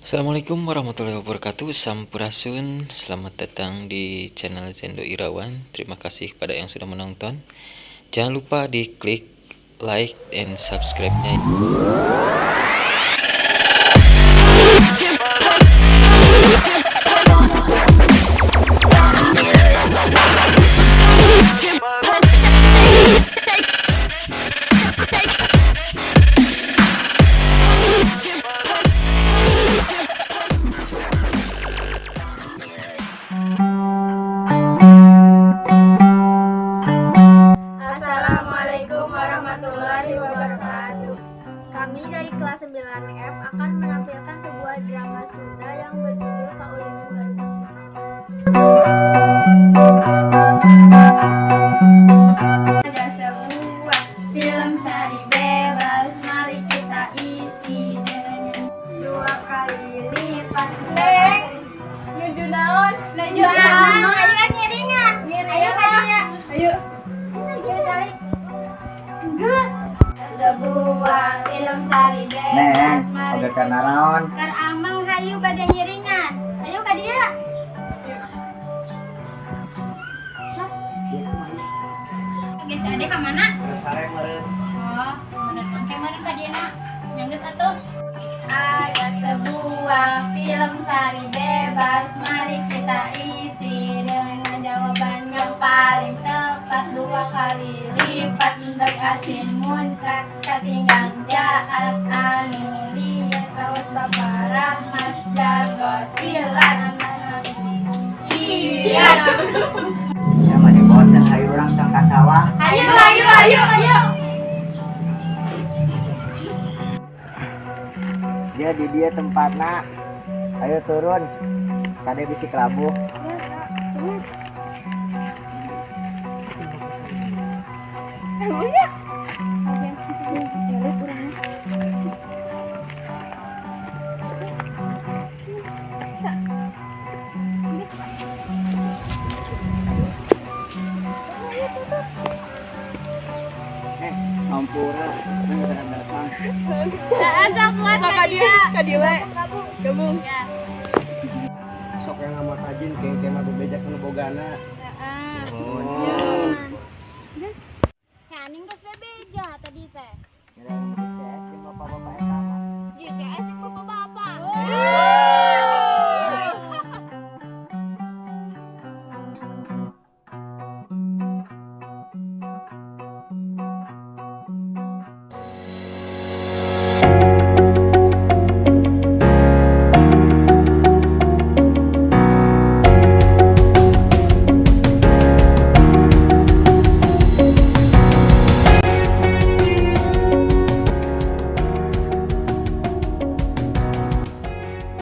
Assalamualaikum warahmatullahi wabarakatuh. Sampurasun. Selamat datang di channel Zendo Irawan. Terima kasih pada yang sudah menonton. Jangan lupa di klik like and subscribe-nya. Assalamualaikum warahmatullahi wabarakatuh. Kami dari kelas 9F akan menampilkan sebuah drama Sunda yang berjudul Kaulinan Barudak Pisang. Ada sebuah film seri bebas, mari kita isi dengan 2 kali lipat. Nuju naon? Nuju amang, ayo kan ngiringan. Ayo kan ya. Ayo. Sebuah film sari bebas, udah kena naon? Kan amang hayu pada ngiringan. Ayo ka dia. Oke, ade ka mana? Sare meureun. Oh, bener mangke meureun ka dieu. Yang geus atuh. Ada sebuah film sari bebas, mari kita isi dengan jawaban yang paling tepat. 2 kali lipat, endek asin muncrat, katinggang jaat anu liat, kawas Bapak Rahmat jago silat. Iya. Ya mah bosen hayu urang sang ka sawah. Ayo. Dia di dia tempatna. Ayo turun. Kade bisi kelabu. Ampura, nang datang. Asa kuat ka dia. Kadieu gabung. Sok yang amat rajin keng-keng mah bebejak nu bogana. Heeh. Oh. Caning geus